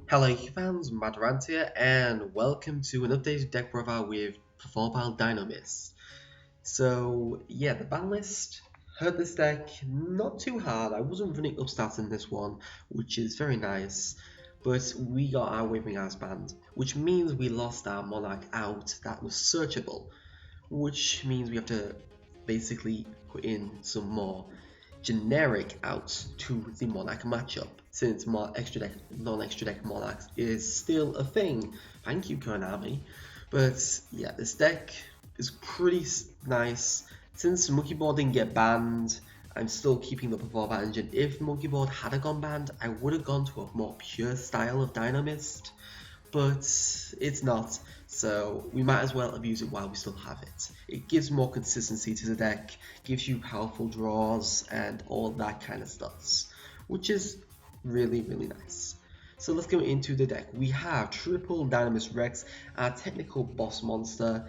Hello fans, Madrant here, and welcome to an updated deck profile with Performapal Dinomist. So yeah, the ban list hurt this deck not too hard. I wasn't running upstats in this one, which is very nice, but we got our Waving Eyes banned, which means we lost our Monarch out that was searchable, which means we have to basically put in some more generic outs to the Monarch matchup, since extra deck, non-extra deck Monarchs is still a thing. Thank you, Konami. But yeah, this deck is pretty nice. Since Monkey Board didn't get banned, I'm still keeping the Performapal engine. If Monkey Board had gone banned, I would have gone to a more pure style of Dinomist, but it's not, so we might as well abuse it while we still have it. It gives more consistency to the deck, gives you powerful draws and all that kind of stuff, which is really nice. So let's go into the deck. We have Triple Dinomist Rex, our technical boss monster.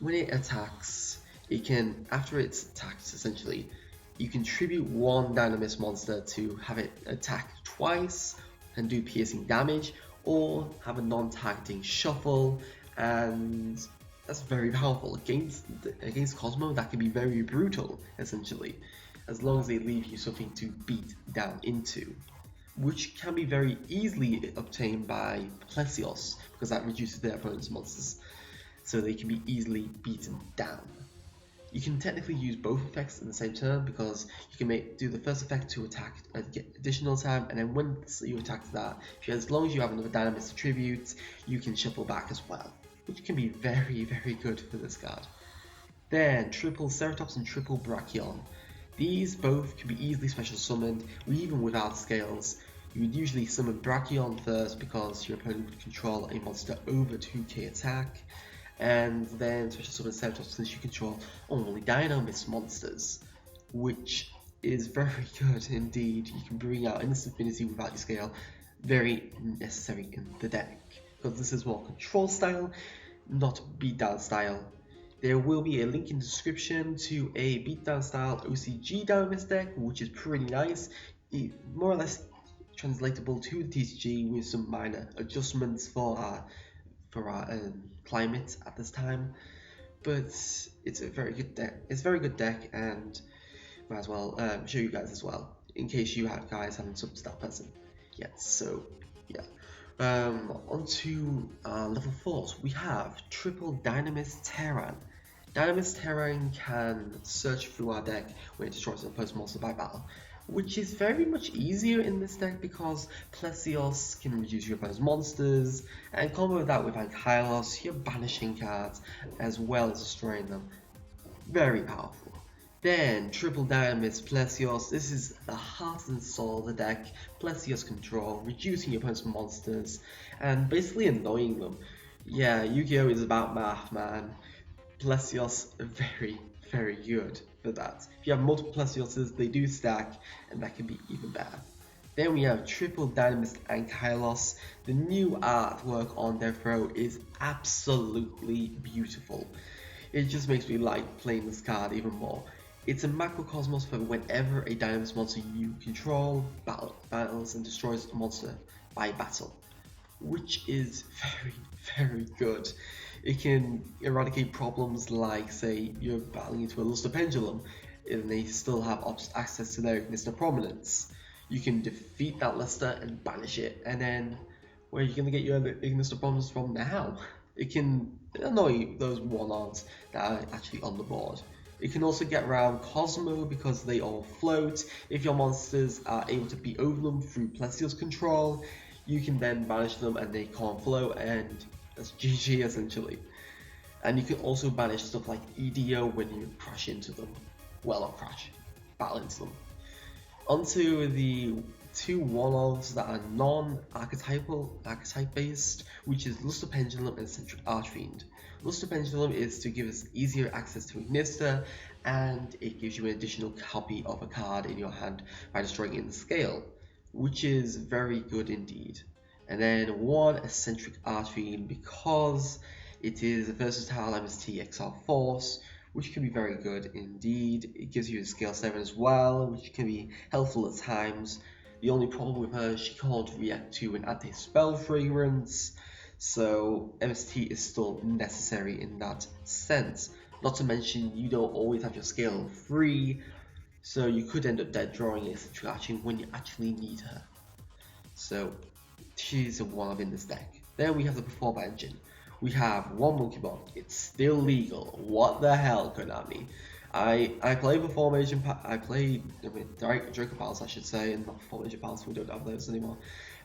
When it attacks, it can, after it's attacked essentially, you can tribute one Dinomist monster to have it attack twice and do piercing damage, or have a non-targeting shuffle, and that's very powerful. Against Cosmo, that can be very brutal, essentially, as long as they leave you something to beat down into, which can be very easily obtained by Plesios, because that reduces their opponent's monsters, so they can be easily beaten down. You can technically use both effects in the same turn, because you can do the first effect to attack and get additional time, and then once you attack that, as long as you have another Dinomist to tribute, you can shuffle back as well, which can be very good for this card. Then Triple Ceratops and Triple Brachion. These both can be easily special summoned, even without scales. You would usually summon Brachion first because your opponent would control a monster over 2k attack, and then special summon Ceratops since you control only Dinomist monsters, which is very good indeed. You can bring out Instant Affinity without your scale, very necessary in the deck, because this is more control style, not beatdown style. There will be a link in the description to a beatdown style OCG Dinomist deck, which is pretty nice, more or less translatable to the TCG with some minor adjustments for our climate at this time, but it's a very good deck. It's a very good deck, and might as well show you guys as well in case you guys haven't subbed that person yet. So yeah, onto level 4s. We have Triple Dinomist Terran. Dinomist Terran can search through our deck when it destroys an opposing monster by battle, which is very much easier in this deck because Plesios can reduce your opponent's monsters, and combo that with Ankylos, you're banishing cards as well as destroying them. Very powerful. Then Triple Dinomist Plesios. This is the heart and soul of the deck. Plesios control, reducing your opponent's monsters and basically annoying them. Yeah, Yu-Gi-Oh! Is about math, man. Plesios very good for that. If you have multiple Plesioses, they do stack, and that can be even better. Then we have Triple Dinomist Ankylos. The new artwork on DevPro is absolutely beautiful. It just makes me like playing this card even more. It's a macrocosmos for whenever a Dinomist monster you control battles and destroys a monster by battle, which is very good. It can eradicate problems like, say, you're battling into a Luster Pendulum and they still have access to their Ignister Prominence. You can defeat that Luster and banish it, and then where are you going to get your Ignister Prominence from now? It can annoy those one-ons that are actually on the board. It can also get around Cosmo because they all float. If your monsters are able to beat over them through Plesios control, you can then banish them and they can't float, and that's GG essentially. And you can also banish stuff like EDO when you crash into them. Well, not crash, battle into them. Onto the two one-offs that are non-archetype based, which is Luster Pendulum and Eccentric Archfiend. Luster Pendulum is to give us easier access to Ignister, and it gives you an additional copy of a card in your hand by destroying it in the scale, which is very good indeed. And then one Eccentric Archfiend because it is a versatile MST XR Force, which can be very good indeed. It gives you a scale 7 as well, which can be helpful at times. The only problem with her, she can't react to an anti-spell fragrance, so MST is still necessary in that sense. Not to mention, you don't always have your scale free, so you could end up dead drawing a situation when you actually need her. So she's a one in this deck. Then we have the Performapal engine. We have one monkey bot. It's still legal. What the hell, Konami? I play Performation. I play Draco Pals, I should say, and not Performation Pals. We don't have those anymore.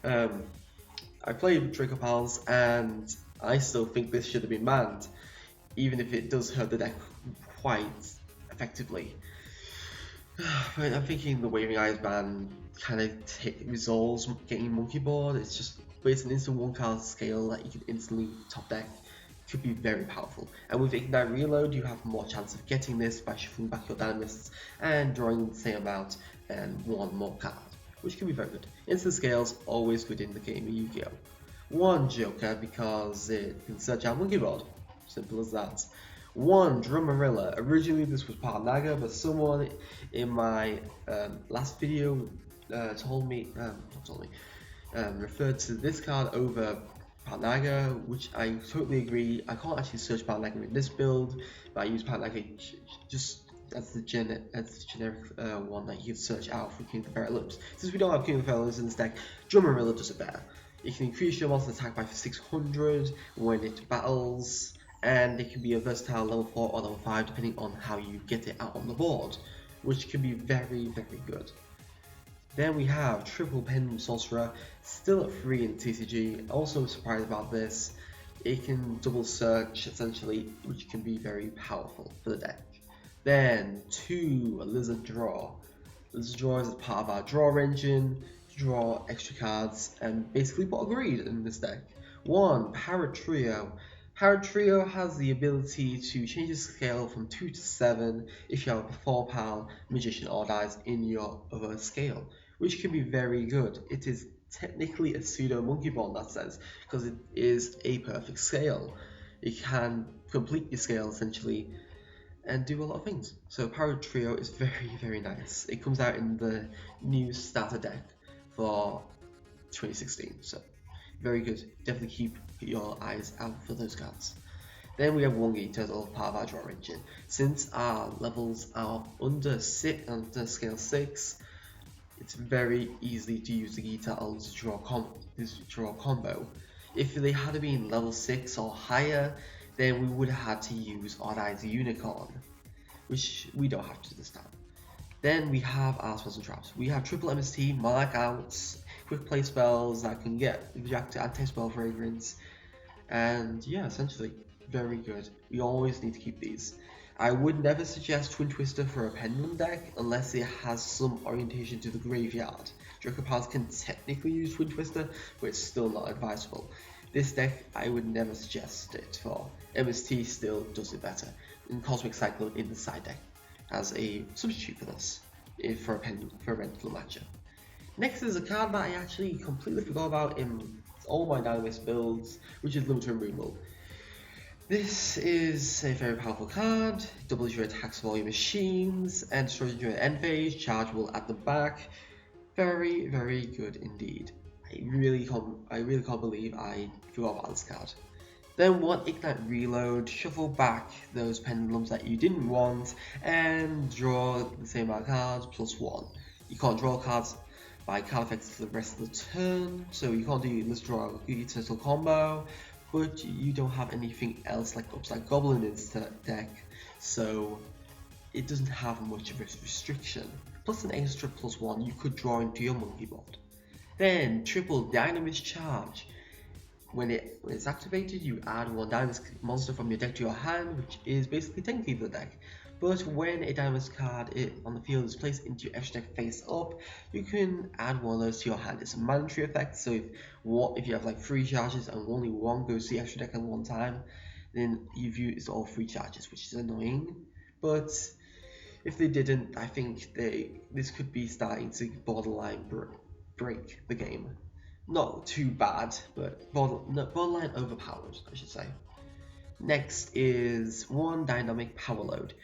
I play Draco Pals, and I still think this should have been banned, even if it does hurt the deck quite effectively. But I'm thinking the Waving Eyes ban kind of resolves getting Monkey Board. It's just, but it's an instant one card scale that you can instantly top deck. Could be very powerful. And with Ignite Reload, you have more chance of getting this by shuffling back your Dynamists and drawing the same amount and one more card, which can be very good. Instant scales, always good in the game of Yu-Gi-Oh! One Joker because it can search out Monkey Board. Simple as that. One Drummerilla. Originally this was part Naga, but someone in my last video referred to this card over Naga, which I totally agree. I can't actually search Naga in this build, but I use Naga just as the generic one that you can search out for King of the Feral Lips. Since we don't have King of the Feral Lips in this deck, Drummerilla does it better. It can increase your monster attack by 600 when it battles, and it can be a versatile level 4 or level 5 depending on how you get it out on the board, which can be very, very good. Then we have Triple Pendulum Sorcerer, still at 3 in TCG. Also surprised about this. It can double search essentially, which can be very powerful for the deck. Then 2 Lizard Draw. Lizard Draw is part of our draw engine to draw extra cards and basically put a greed in this deck. 1 Parrot Trio. Parrot Trio has the ability to change the scale from 2 to 7 if you have a Performapal, Magician or Dice in your other scale, which can be very good. It is technically a pseudo monkey ball in that sense, because it is a perfect scale. It can complete your scale essentially and do a lot of things. So Parrot Trio is very, very nice. It comes out in the new starter deck for 2016, so very good. Definitely keep your eyes out for those cards. Then we have Wongi Turtle, part of our draw engine. Since our levels are under scale 6, it's very easy to use the guitar to draw combo. If they had been level 6 or higher, then we would have had to use Odd Eyes Unicorn, which we don't have to this time. Then we have our spells and traps. We have triple MST, mark outs, quick play spells that can get react to anti-spell fragrance, and yeah, essentially very good. We always need to keep these. I would never suggest Twin Twister for a Pendulum deck unless it has some orientation to the graveyard. Draco Pals can technically use Twin Twister, but it's still not advisable. This deck, I would never suggest it for. MST still does it better, and Cosmic Cyclone in the side deck as a substitute for this, for a Pendulum matchup. Next is a card that I actually completely forgot about in all my Dynamist builds, which is Limited Removal. This is a very powerful card, doubles your attacks for all your machines, and destroys during end phase, chargeable at the back. Very, very good indeed. I really can't believe I forgot about this card. Then one Ignite Reload, shuffle back those pendulums that you didn't want, and draw the same amount of cards plus 1. You can't draw cards by card effects for the rest of the turn, so you can't do this draw Turtle combo, but you don't have anything else like Upside Goblin in this deck, so it doesn't have much of a restriction. Plus an extra plus 1 you could draw into your monkey board. Then triple Dynamist Charge. When it's activated, you add one Dynamist monster from your deck to your hand, which is basically technically the deck. But when a Dynamist card on the field is placed into your extra deck face up, you can add one of those to your hand. It's a mandatory effect, so if you have like 3 charges and only one goes to the extra deck at one time, then you've used all 3 charges, which is annoying. But if they didn't, I think this could be starting to borderline break the game. Not too bad, but borderline overpowered, I should say. Next is one Dynamic Power Load.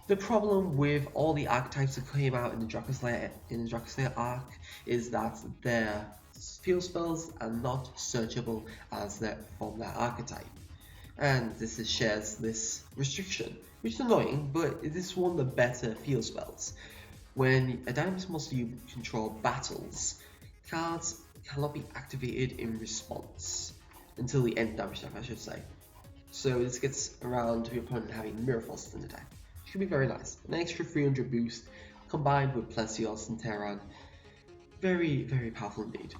The problem with all the archetypes that came out in the Dragon Slayer arc is that their field spells are not searchable from their archetype, and shares this restriction, which is annoying, but it is one of the better field spells. When a Dynamist monster you control battles, cards cannot be activated in response until the end damage step, I should say. So this gets around to your opponent having Mirror Forces in the deck, which can be very nice. An extra 300 boost combined with Plesios and Terran. Very, very powerful indeed.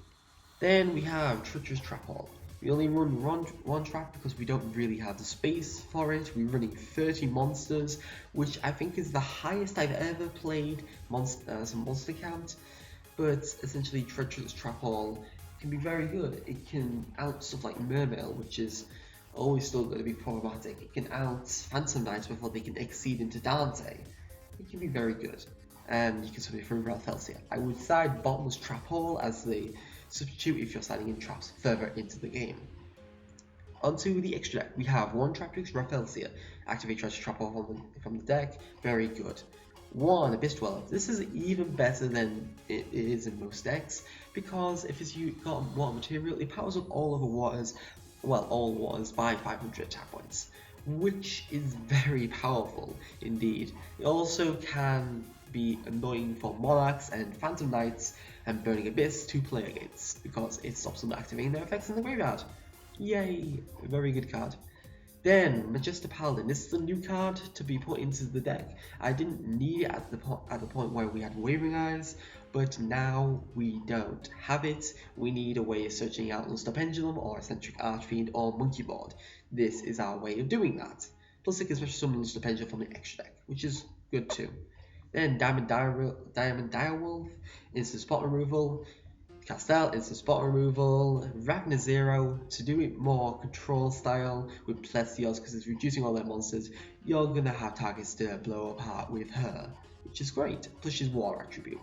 Then we have Treacherous Trap Hall. We only run one trap because we don't really have the space for it. We're running 30 monsters, which I think is the highest I've ever played as a monster count. But essentially, Treacherous Trap Hall can be very good. It can out stuff like Mermail, which is always still going to be problematic. It can out Phantom Knights before they can exceed into Dante. It can be very good. And you can swing it through Raphelsia. I would side Bottomless Trap Hall as the substitute if you're siding in traps further into the game. Onto the extra deck, we have one Traptrix Raphelsia. Activate Treacherous Trap Hall from the deck. Very good. One Abyss Dweller. This is even better than it is in most decks, because if it's got water material, it powers up all other waters, well, all waters by 500 attack points, which is very powerful indeed. It also can be annoying for Monarchs and Phantom Knights and Burning Abyss to play against, because it stops them activating their effects in the graveyard. Yay! A very good card. Then, Majestic Paladin. This is a new card to be put into the deck. I didn't need it at the point where we had Wavering Eyes, but now we don't have it. We need a way of searching out Luster Pendulum or Eccentric Archfiend or Monkey Board. This is our way of doing that. Plus it can special summon Luster Pendulum from the extra deck, which is good too. Then Diamond Direwolf, instant spot removal. Castell, instant spot removal. Ragnar Zero, to do it more control style with Plesios, because it's reducing all their monsters. You're gonna have targets to blow apart with her, which is great. Plus she's war attribute.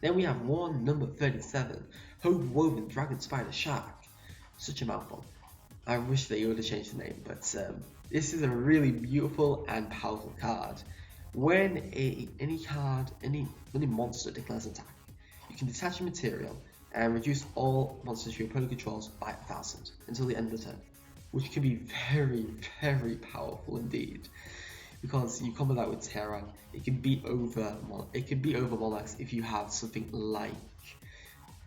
Then we have one number 37, Hope Woven Dragon Spider Shark. Such a mouthful. I wish they would have changed the name, but this is a really beautiful and powerful card. When any monster declares an attack, you can detach a material and reduce all monsters your opponent controls by 1,000 until the end of the turn, which can be very, very powerful indeed. Because you combo that with Terra, it can beat over Monarchs if you have something like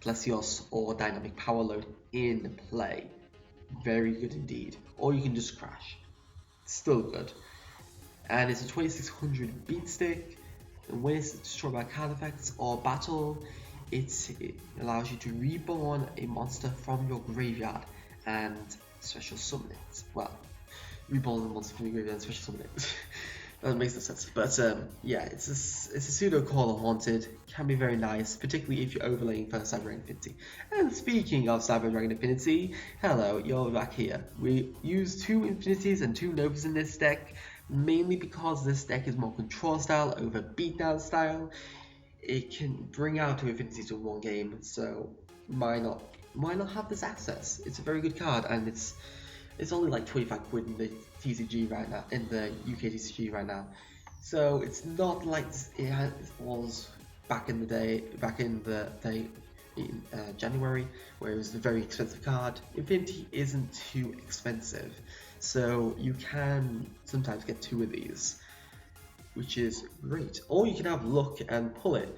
Plesios or Dynamic Power Load in play. Very good indeed. Or you can just crash. Still good. And it's a 2600 beat stick, and when it's destroyed by card effects or battle, it allows you to reborn a monster from your graveyard and special summon it. Well, reborn a monster from your graveyard and special summon it. That makes no sense. But yeah, it's a pseudo Caller Haunted. Can be very nice, particularly if you're overlaying for Cyber Dragon Affinity. And speaking of Cyber Dragon Affinity, hello, you're back here. We use 2 Infinities and 2 Novas in this deck, mainly because this deck is more control style over beatdown style. It can bring out 2 Infinities in one game, so why not have this access? It's a very good card, and it's only like 25 quid in the TCG right now, in the UK TCG right now. So it's not like it was back in January, where it was a very expensive card. Infinity isn't too expensive, so you can sometimes get 2 of these, which is great. Or you can have luck and pull it,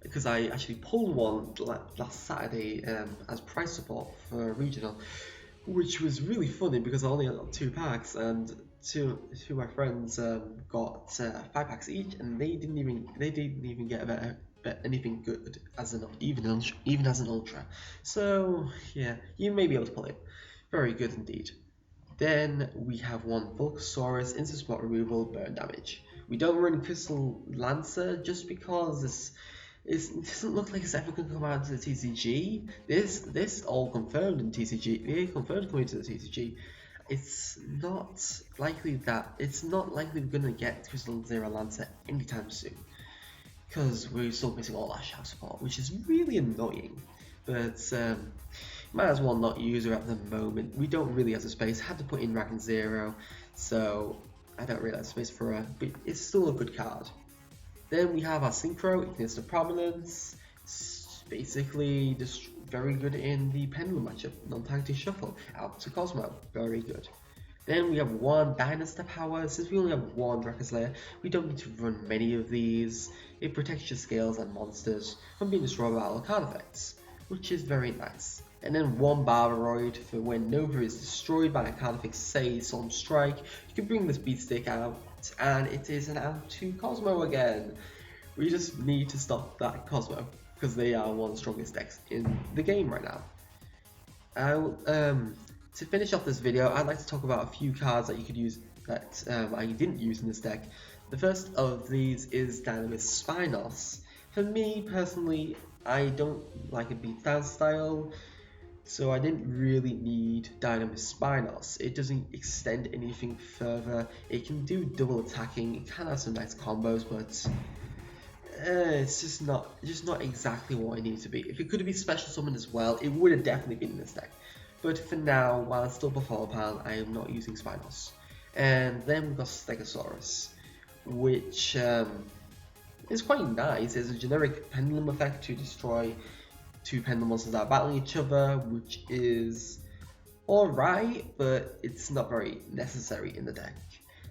because I actually pulled one last Saturday as price support for regional, which was really funny because I only got 2 packs, and two of my friends got 5 packs each, and they didn't even get anything good even as an ultra. So yeah, you may be able to pull it. Very good indeed. Then we have one Volcasaurus, instant spot removal, burn damage. We don't run Crystal Lancer just because it doesn't look like it's ever going to come out to the TCG. This all confirmed in TCG. They confirmed coming to the TCG. It's not likely we're going to get Crystal Zero Lancer anytime soon, because we're still missing all our shaft support, which is really annoying. But might as well not use her at the moment. We don't really have the space. Had to put in Ragnar Zero, so I don't really have space for her, but it's still a good card. Then we have our Synchro, Ignis of Prominence. It's basically just very good in the Pendulum matchup. Non-targeting Shuffle, out to Cosmo, very good. Then we have one Dynasty Power. Since we only have one Dragon Slayer, we don't need to run many of these. It protects your scales and monsters from being destroyed by our card effects, which is very nice. And then one Barbaroid for when Nova is destroyed by a card effect, say Solemn Strike. You can bring this Beatstick out, and it is an out to Cosmo again. We just need to stop that Cosmo, because they are one of the strongest decks in the game right now. To finish off this video, I'd like to talk about a few cards that you could use that I didn't use in this deck. The first of these is Dinomist Spinos. For me personally, I don't like a beatdown style, so I didn't really need Dinomist Spinos. It doesn't extend anything further. It can do double attacking. It can have some nice combos, but it's just not exactly what I need it to be. If it could have been special summon as well, it would have definitely been in this deck. But for now, while it's still Performapal, I am not using Spinos. And then we've got Stegosaurus, which is quite nice. It's a generic pendulum effect to destroy two pendulum monsters that are battling each other, which is alright, but it's not very necessary in the deck.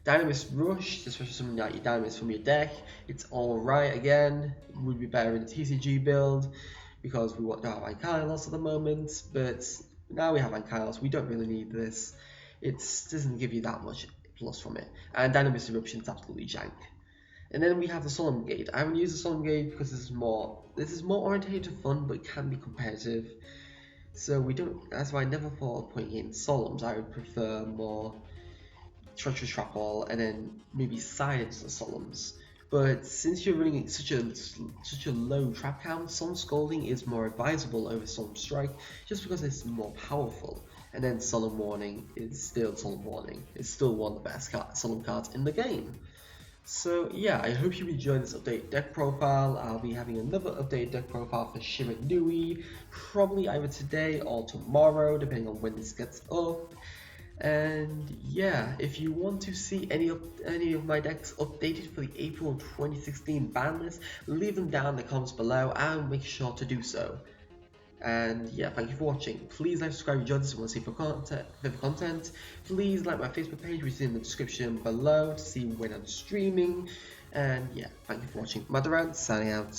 Dinomist Rush, especially something like your Dinomist from your deck, it's alright again. It would be better in a TCG build because we don't have Ankylos at the moment, but now we have Ankylos, we don't really need this. It doesn't give you that much plus from it. And Dinomist Eruption is absolutely jank. And then we have the Solemn Gate. I haven't used the Solemn Gate because this is more orientated to fun, but it can be competitive. So that's why I never thought of putting in Solemns. I would prefer more Treacherous Trap Ball and then maybe Silence the Solemns. But since you're running such a low trap count, Solemn Scolding is more advisable over Solemn Strike just because it's more powerful. And then Solemn Warning is still Solemn Warning. It's still one of the best Solemn cards in the game. So yeah, I hope you enjoyed this update deck profile. I'll be having another updated deck profile for Shiranui, probably either today or tomorrow, depending on when this gets up. And yeah, if you want to see any of my decks updated for the April 2016 ban list, leave them down in the comments below and make sure to do so. And yeah, thank you for watching. Please like, subscribe, enjoy this if you want to see further content. Please like my Facebook page, which is in the description below, to see when I'm streaming. And yeah, thank you for watching. Madarant, signing out.